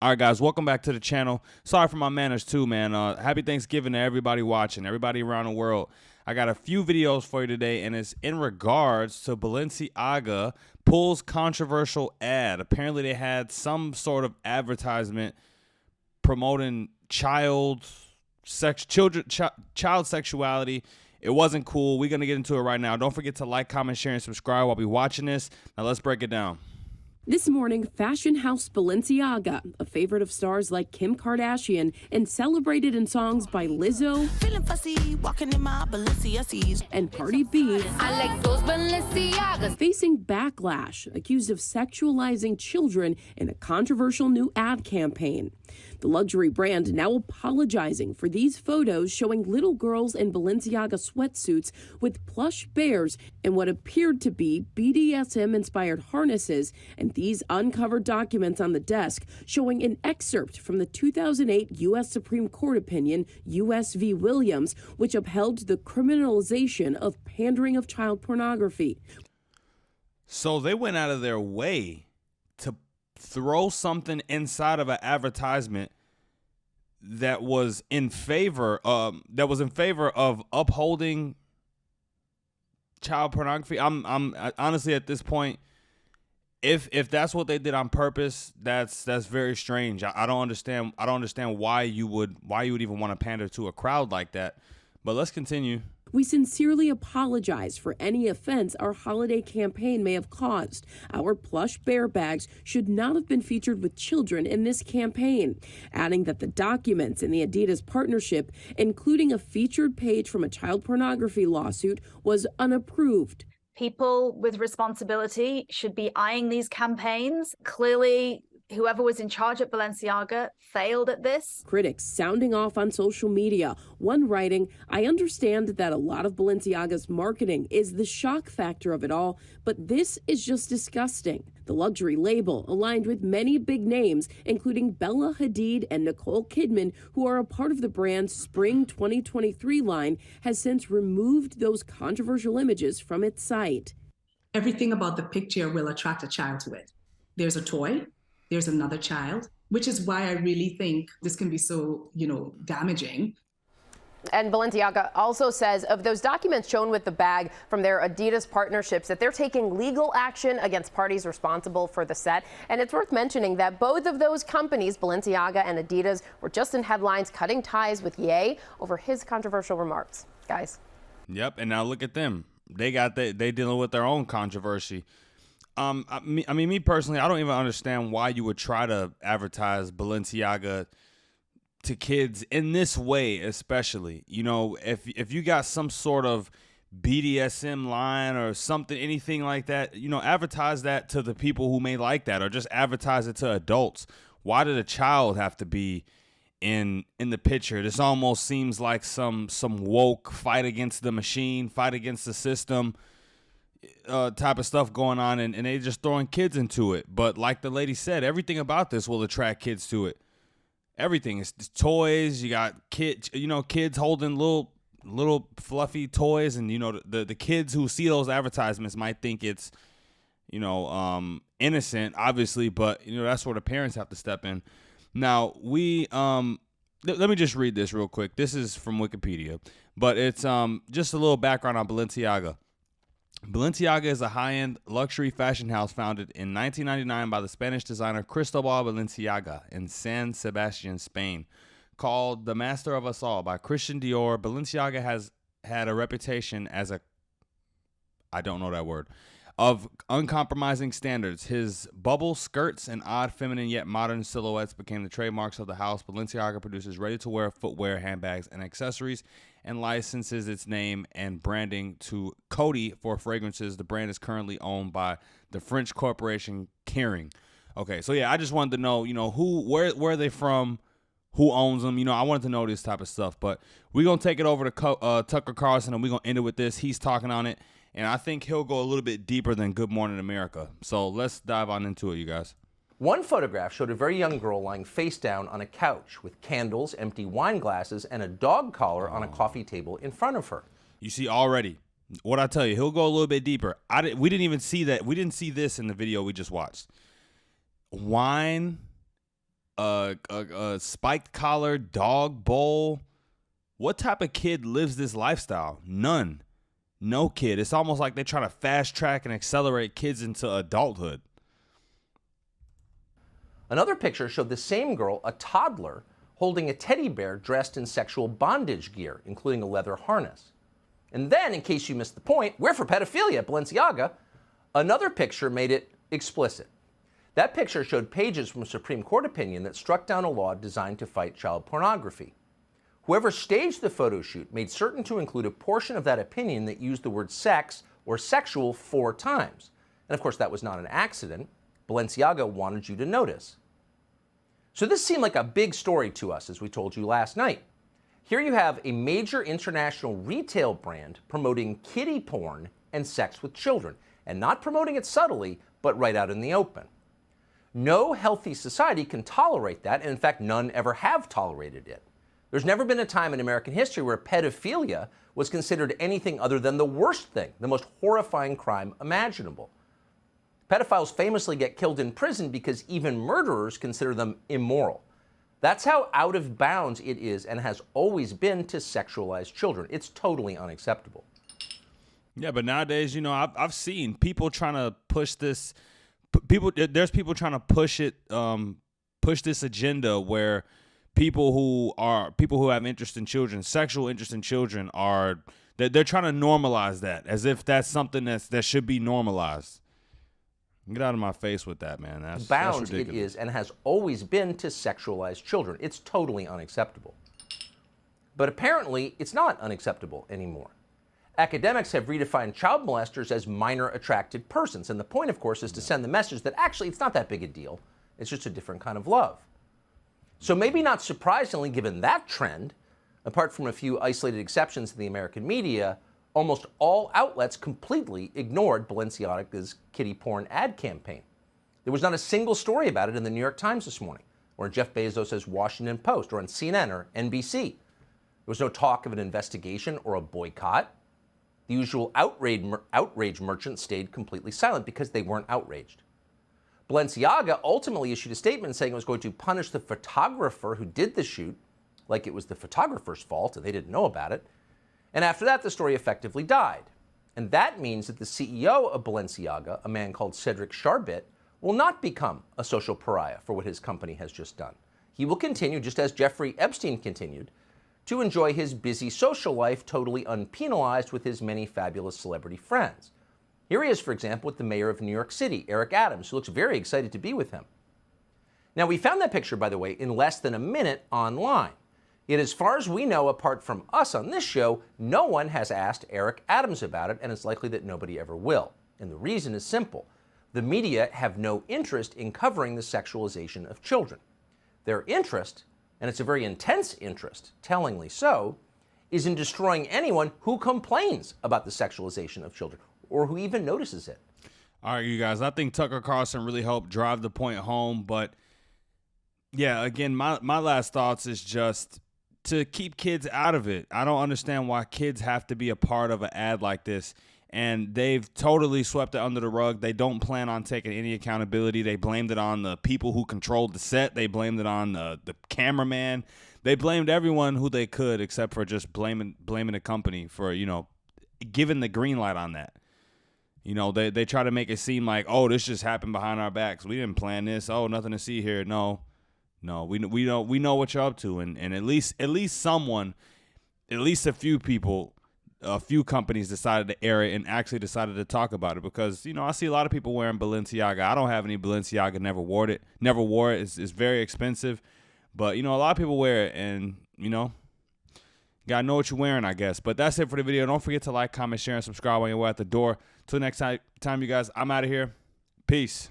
All right, guys, welcome back to the channel. Sorry for my manners too, man. Happy Thanksgiving to everybody watching, everybody around the world. I got a few videos for you today, and it's in regards to Balenciaga pulls controversial ad. Apparently, they had some sort of advertisement promoting child sexuality. It wasn't cool. We're going to get into it right now. Don't forget to like, comment, share, and subscribe while we're watching this. Now, let's break it down. This morning, fashion house Balenciaga, a favorite of stars like Kim Kardashian and celebrated in songs by Lizzo fussy, walking in my Balenciagas and Cardi B, I like those Balenciagas. facing backlash, accused of sexualizing children in a controversial new ad campaign. The luxury brand now apologizing for these photos showing little girls in Balenciaga sweatsuits with plush bears and what appeared to be BDSM-inspired harnesses, and these uncovered documents on the desk showing an excerpt from the 2008 U.S. Supreme Court opinion, U.S. v. Williams, which upheld the criminalization of pandering of child pornography. So they went out of their way to throw something inside of an advertisement that was in favor of upholding child pornography. I'm honestly at this point, if that's what they did on purpose, that's very strange. I don't understand why you would even want to pander to a crowd like that. But let's continue. We sincerely apologize for any offense our holiday campaign may have caused. Our plush bear bags should not have been featured with children in this campaign, adding that the documents in the Adidas partnership, including a featured page from a child pornography lawsuit, was unapproved. People with responsibility should be eyeing these campaigns. Clearly, whoever was in charge at Balenciaga failed at this. Critics sounding off on social media. One writing, I understand that a lot of Balenciaga's marketing is the shock factor of it all, but this is just disgusting. The luxury label, aligned with many big names, including Bella Hadid and Nicole Kidman, who are a part of the brand's Spring 2023 line, has since removed those controversial images from its site. Everything about the picture will attract a child to it. There's a toy. There's another child, which is why I really think this can be so, damaging. And Balenciaga also says of those documents shown with the bag from their Adidas partnerships that they're taking legal action against parties responsible for the set. And it's worth mentioning that both of those companies, Balenciaga and Adidas, were just in headlines cutting ties with Ye over his controversial remarks. Guys. Yep, and now look at them. They dealing with their own controversy. I mean, me personally, I don't even understand why you would try to advertise Balenciaga to kids in this way, especially. If you got some sort of BDSM line or something, anything like that, advertise that to the people who may like that, or just advertise it to adults. Why did a child have to be in the picture? This almost seems like some woke fight against the machine, fight against the system type of stuff going on, and they just throwing kids into it. But like the lady said, everything about this will attract kids to it. Everything is toys. You got kids, kids holding little fluffy toys, and the kids who see those advertisements might think it's innocent, obviously, but that's where the parents have to step in. Now let me just read this real quick. This is from Wikipedia, but it's just a little background on Balenciaga. Balenciaga is a high-end luxury fashion house founded in 1999 by the Spanish designer Cristobal Balenciaga in San Sebastian, Spain. Called the master of us all by Christian Dior, Balenciaga has had a reputation as of uncompromising standards. His bubble skirts and odd feminine yet modern silhouettes became the trademarks of the house. Balenciaga produces ready-to-wear footwear, handbags, and accessories, and licenses its name and branding to Coty for fragrances. The brand is currently owned by the French corporation Kering. Okay, so yeah, I just wanted to know, where are they from, who owns them. I wanted to know this type of stuff. But we're going to take it over to Tucker Carlson, and we're going to end it with this. He's talking on it, and I think he'll go a little bit deeper than Good Morning America. So let's dive on into it, you guys. One photograph showed a very young girl lying face down on a couch with candles, empty wine glasses, and a dog collar on a coffee table in front of her. You see already, what I tell you, he'll go a little bit deeper. We didn't even see that. We didn't see this in the video we just watched. Wine, a spiked collar, dog bowl. What type of kid lives this lifestyle? None. No kid. It's almost like they're trying to fast track and accelerate kids into adulthood. Another picture showed the same girl, a toddler, holding a teddy bear dressed in sexual bondage gear, including a leather harness. And then, in case you missed the point, we're for pedophilia at Balenciaga. Another picture made it explicit. That picture showed pages from a Supreme Court opinion that struck down a law designed to fight child pornography. Whoever staged the photo shoot made certain to include a portion of that opinion that used the word sex or sexual 4 times. And of course, that was not an accident. Balenciaga wanted you to notice. So this seemed like a big story to us, as we told you last night. Here you have a major international retail brand promoting kiddie porn and sex with children, and not promoting it subtly, but right out in the open. No healthy society can tolerate that, and in fact, none ever have tolerated it. There's never been a time in American history where pedophilia was considered anything other than the worst thing, the most horrifying crime imaginable. Pedophiles famously get killed in prison because even murderers consider them immoral. That's how out of bounds it is and has always been to sexualize children. It's totally unacceptable. Yeah, but nowadays, you know, I've seen people trying to push this. There's people trying to push this agenda where people who have interest in children, sexual interest in children, they're trying to normalize that as if that's something that should be normalized. Get out of my face with that, man. That's Bounds ridiculous. it is and has always been to sexualize children. It's totally unacceptable. But apparently, it's not unacceptable anymore. Academics have redefined child molesters as minor attracted persons. And the point, of course, is to send the message that actually it's not that big a deal. It's just a different kind of love. So maybe not surprisingly, given that trend, apart from a few isolated exceptions in the American media, almost all outlets completely ignored Balenciaga's kiddie porn ad campaign. There was not a single story about it in the New York Times this morning, or in Jeff Bezos' Washington Post, or on CNN or NBC. There was no talk of an investigation or a boycott. The usual outrage merchants stayed completely silent because they weren't outraged. Balenciaga ultimately issued a statement saying it was going to punish the photographer who did the shoot, like it was the photographer's fault and they didn't know about it. And after that, the story effectively died. And that means that the CEO of Balenciaga, a man called Cedric Charbit, will not become a social pariah for what his company has just done. He will continue, just as Jeffrey Epstein continued, to enjoy his busy social life totally unpenalized with his many fabulous celebrity friends. Here he is, for example, with the mayor of New York City, Eric Adams, who looks very excited to be with him. Now, we found that picture, by the way, in less than a minute online. Yet as far as we know, apart from us on this show, no one has asked Eric Adams about it, and it's likely that nobody ever will. And the reason is simple. The media have no interest in covering the sexualization of children. Their interest, and it's a very intense interest, tellingly so, is in destroying anyone who complains about the sexualization of children or who even notices it. All right, you guys, I think Tucker Carlson really helped drive the point home. But, yeah, again, my last thoughts is just to keep kids out of it. I don't understand why kids have to be a part of an ad like this. And they've totally swept it under the rug. They don't plan on taking any accountability. They blamed it on the people who controlled the set. They blamed it on the cameraman. They blamed everyone who they could except for just blaming the company for, you know, giving the green light on that. You know, they try to make it seem like, oh, this just happened behind our backs. We didn't plan this. Oh, nothing to see here. No, we know what you're up to. And at least someone, at least a few people, a few companies decided to air it and actually decided to talk about it, because, you know, I see a lot of people wearing Balenciaga. I don't have any Balenciaga, never wore it. It's very expensive, but, you know, a lot of people wear it, and, you know, gotta know what you're wearing, I guess. But that's it for the video. Don't forget to like, comment, share, and subscribe when you're at the door. Till next time, you guys, I'm out of here. Peace.